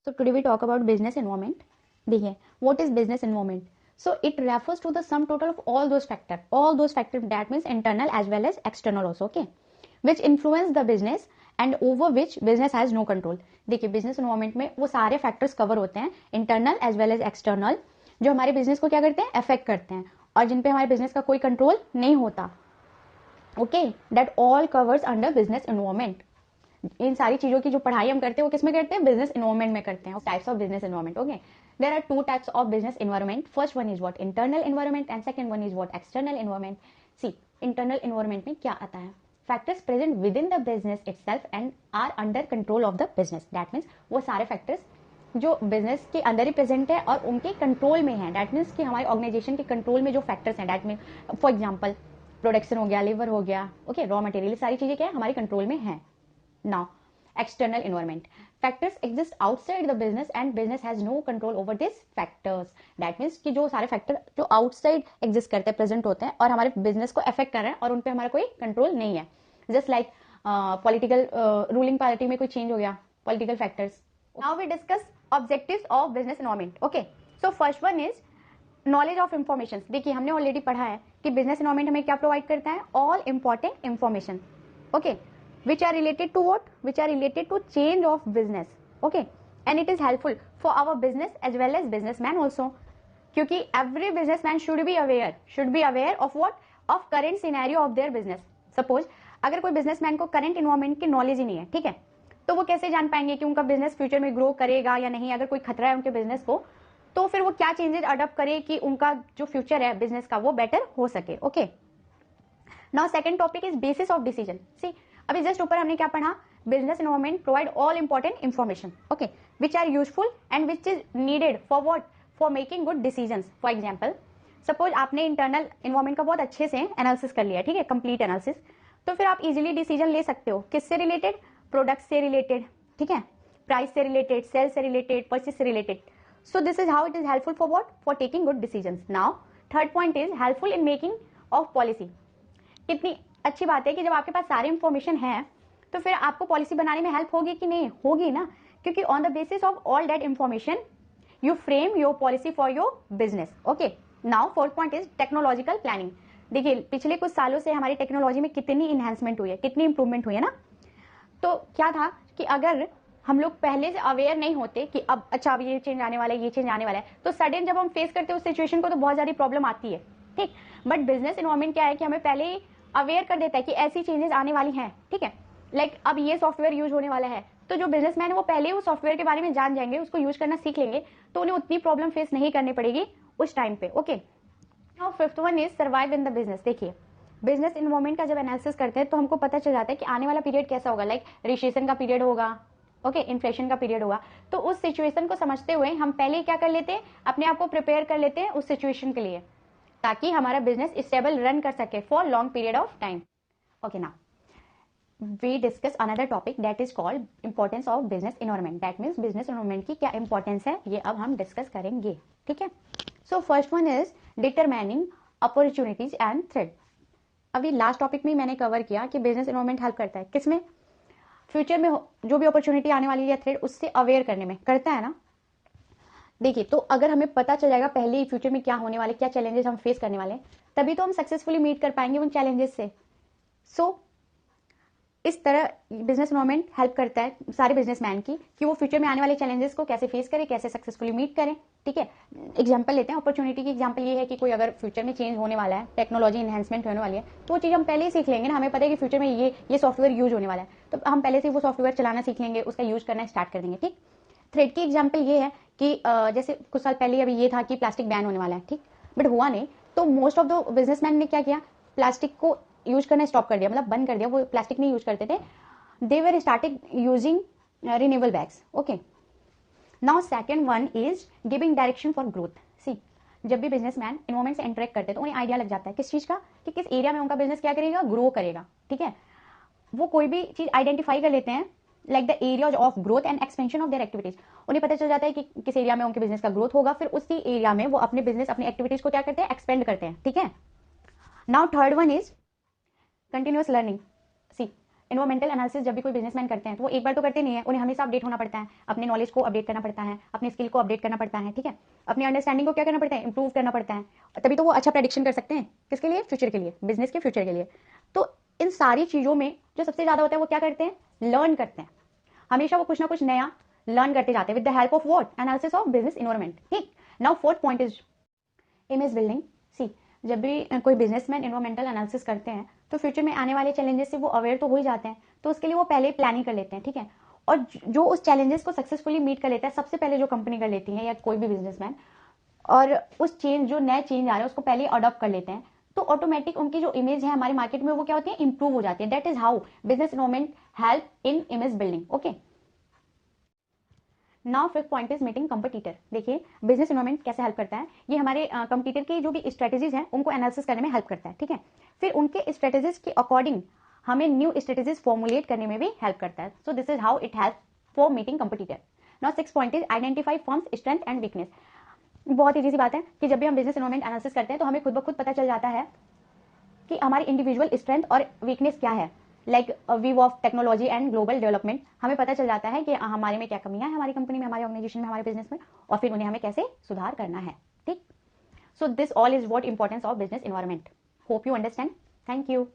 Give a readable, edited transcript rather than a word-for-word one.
So today we talk about business environment. देखिए, what is business environment? So it refers to the sum total of all those factors that means internal as well as external also, okay, which influence the business and over which business has no control. देखिए, business environment में वो सारे factors cover होते हैं, internal as well as external, जो हमारे business को क्या करते हैं, affect करते हैं और जिन पे हमारे business का कोई control नहीं होता. Okay, that all covers under business environment. इन सारी चीजों की जो पढ़ाई हम करते हैं वो किस में करते हैं, बिजनेस एनवायरनमेंट में करते हैं. Types of business environment. Okay, there are two types of business environment. First one is what, internal environment and second one is what, external environment. See, internal environment में क्या आता है, factors present within the business itself and are under control of the business. That means वो सारे factors जो business के अंदर ही present है और उनके कंट्रोल में है. दैट मीन्स कि हमारी ऑर्गेनाइजेशन के कंट्रोल में जो फैक्टर्स हैं, that mean for example production हो गया, लेबर हो गया, ओके, रॉ मटेरियल, सारी चीजें क्या है, हमारे कंट्रोल में है. Now external environment, factors exist outside the business and business has no control over these factors. That means कि जो सारे factor जो outside exist करते हैं, present होते हैं और हमारे business को affect कर रहे हैं और उन पे हमारा कोई control नहीं है. Just like political ruling party में कोई change हो गया, political factors. Now we discuss objectives of business environment. Okay, so first one is knowledge of information. देखिए, हमने already पढ़ा है कि business environment हमें क्या provide करता है, all important information. Okay, which are related to what, which are related to change of business. Okay, and it is helpful for our business as well as businessman also, क्योंकि every businessman should be aware of what, of current scenario of their business. Suppose अगर कोई businessman को current environment की knowledge ही नहीं है, ठीक है, तो वो कैसे जान पाएंगे कि उनका business future में grow करेगा या नहीं. अगर कोई खतरा है उनके business को, तो फिर वो क्या changes adopt करे कि उनका जो future है business का वो better हो सके. Okay, now second topic is basis of decision. See, अभी जस्ट ऊपर हमने क्या पढ़ा, business environment provide all important information, okay, which are useful and which is needed for what, for making good decisions. For example, suppose आपने internal environment का बहुत अच्छे से एनालिसिस कर लिया, ठीक है, कंप्लीट एनालिसिस, तो फिर आप इजीली डिसीजन ले सकते हो. किससे रिलेटेड, प्रोडक्ट से रिलेटेड, ठीक है, प्राइस से रिलेटेड, सेल से रिलेटेड, परचेज से related. So this is how it is helpful for what, for taking good decisions. Now third point is helpful in making of policy. कितनी अच्छी बात है कि जब आपके पास सारी इंफॉर्मेशन है तो फिर आपको पॉलिसी बनाने में हेल्प होगी कि नहीं होगी ना, क्योंकि on the basis of all that information you frame your policy for your business. Okay, now fourth point is technological planning. देखिए, पिछले कुछ सालों से हमारी टेक्नोलॉजी में कितनी इन्हांसमेंट हुई है, कितनी इंप्रूवमेंट हुई है ना. तो क्या था कि अगर हम लोग पहले से अवेयर नहीं होते कि अब अच्छा अब ये चेंज आने वाला है, ये चेंज आने वाला है, तो सडन जब हम फेस करते हैं उस सिचुएशन को तो बहुत ज्यादा प्रॉब्लम आती है, ठीक. बट बिजनेस एनवायरनमेंट क्या है कि हमें पहले ही अवेयर कर देता है कि ऐसी चेंजेस आने वाली हैं, ठीक है. लाइक अब ये सॉफ्टवेयर यूज होने वाला है, तो जो बिजनेसमैन है वो पहले ही उस सॉफ्टवेयर के बारे में जान जाएंगे, उसको यूज करना सीख लेंगे, तो उन्हें उतनी प्रॉब्लम फेस नहीं करनी पड़ेगी उस टाइम पे. Okay, now fifth one is survive in the business. देखिए, बिजनेस एनवायरनमेंट का जब एनालिसिस करते हैं तो हमको पता चल जाता है कि आने वाला पीरियड कैसा होगा. लाइक रिसेशन का पीरियड होगा, ओके, इन्फ्लेशन का पीरियड होगा. तो उस सिचुएशन को समझते हुए हम पहले क्या कर लेते हैं, अपने आप को प्रिपेयर कर लेते हैं उस सिचुएशन के लिए, ताकि हमारा बिजनेस स्टेबल रन कर सके for long period of time. Okay, now we discuss another topic that is called importance of business environment. That means business environment की क्या importance है, ये अब हम discuss करेंगे, ठीक है. So first one is determining opportunities and threat. अभी लास्ट टॉपिक में मैंने कवर किया कि बिजनेस एनवायरनमेंट हेल्प करता है किसमें, फ्यूचर में जो भी अपॉर्चुनिटी आने वाली है थ्रेट, उससे अवेयर करने में करता है ना. देखिए, तो अगर हमें पता चल जाएगा पहले ही फ्यूचर में क्या होने वाले, क्या चैलेंजेस हम फेस करने वाले, तभी तो हम सक्सेसफुली मीट कर पाएंगे उन चैलेंजेस से. सो इस तरह बिजनेस एनवायरनमेंट हेल्प करता है सारे बिजनेसमैन की कि वो फ्यूचर में आने वाले चैलेंजेस को कैसे फेस करें, कैसे सक्सेसफुली मीट करें, ठीक है. एग्जांपल लेते हैं, अपॉर्चुनिटी की एग्जांपल ये है कि कोई अगर फ्यूचर में चेंज होने वाला है, टेक्नोलॉजी इन्हांसमेंट होने वाली है, तो वो चीज़ हम पहले ही सीख लेंगे ना. हमें पता है कि फ्यूचर में ये सॉफ्टवेयर यूज होने वाला है, तो हम पहले से वो सॉफ्टवेयर चलाना सीख लेंगे, उसका यूज करना स्टार्ट कर देंगे, ठीक. थ्रेड की एग्जाम्पल ये है कि जैसे कुछ साल पहले अभी ये था कि प्लास्टिक बैन होने वाला है, ठीक, बट हुआ नहीं. तो मोस्ट ऑफ द बिजनेसमैन ने क्या किया, प्लास्टिक को यूज करना स्टॉप कर दिया, मतलब बंद कर दिया, वो प्लास्टिक नहीं यूज करते थे. They were started using renewable bags. Okay, now second one is giving direction for growth. See, जब भी बिजनेसमैन एनवायरनमेंट से इंटरेक्ट करते हैं तो उन्हें आइडिया लग जाता है किस चीज का, कि किस एरिया में उनका बिजनेस क्या करेगा, ग्रो करेगा, ठीक है. वो कोई भी चीज आइडेंटिफाई कर लेते हैं, like the areas of growth and expansion of their activities. उन्हें पता चल जाता है कि किस एरिया में उनके बिजनेस का ग्रोथ होगा, फिर उसी एरिया में वो अपने बिजनेस, अपनी एक्टिविटीज को क्या करते हैं, एक्सपेंड करते हैं, ठीक है. Now third one is continuous learning. See, environmental analysis जब भी कोई बिजनेसमैन करते हैं तो वो एक बार तो करते नहीं है, उन्हें हमेशा अपडेट होना पड़ता है, अपने नॉलेज को अपडेट करना पड़ता है, अपने स्किल को अपडेट करना पड़ता है, ठीक है, अपनी अंडरस्टैंडिंग को क्या करना पड़ता है, इंप्रूव करना पड़ता है, तभी तो वो अच्छा प्रेडिक्शन कर सकते हैं, किसके लिए, फ्यूचर के लिए, बिजनेस के फ्यूचर के लिए। तो इन सारी चीजों में जो सबसे ज्यादा होता है वो क्या करते हैं, लर्न करते हैं, हमेशा वो कुछ ना कुछ नया लर्न करते जाते हैं with the help of what, analysis of business environment. ठीक, now fourth point is image building. See, जब भी कोई बिजनेसमैन इन्वायरमेंटल एनालिसिस करते हैं तो फ्यूचर में आने वाले चैलेंजेस से वो अवेयर तो हो ही जाते हैं, तो उसके लिए वो पहले प्लानिंग कर लेते हैं, ठीक है। और जो उस चैलेंजेस को सक्सेसफुली मीट कर लेता है, सबसे पहले जो कंपनी कर लेती है या कोई भी बिजनेसमैन, और उस चेंज, जो नया चेंज आ रहा है उसको पहले अडॉप्ट कर लेते हैं, तो ऑटोमेटिक उनकी जो इमेज है हमारे मार्केट में वो क्या होती है, इंप्रूव हो जाती है। That is how business environment help in image building. Okay, now fifth point is meeting competitor. देखिए बिजनेस इन्वायरमेंट कैसे हेल्प करता है, ये हमारे कंपटीटर की जो भी स्ट्रेटेजीज हैं उनको एनालिसिस करने में हेल्प करता है, ठीक है। फिर उनके स्ट्रेटेजीज के अकॉर्डिंग हमें न्यू स्ट्रेटेजीज फॉर्मुलेट करने में भी हेल्प करता है। So this is how it help for meeting competitor. Now six point is identify firms strength and weakness. बहुत ईजी सी बात है कि जब भी हम बिजनेस इन्वायरमेंट एनालिसिस करते हैं तो हमें खुद ब खुद पता चल जाता है कि हमारी इंडिविजुअल स्ट्रेंथ और वीकनेस क्या है। Like view of technology and global development, हमें पता चल जाता है कि हमारे में क्या कमियां हैं, हमारी कंपनी में, हमारे ऑर्गेनाइजेशन में, हमारे बिजनेस में, और फिर उन्हें हमें कैसे सुधार करना है। ठीक, so this all is what importance of business environment. Hope you understand. Thank you.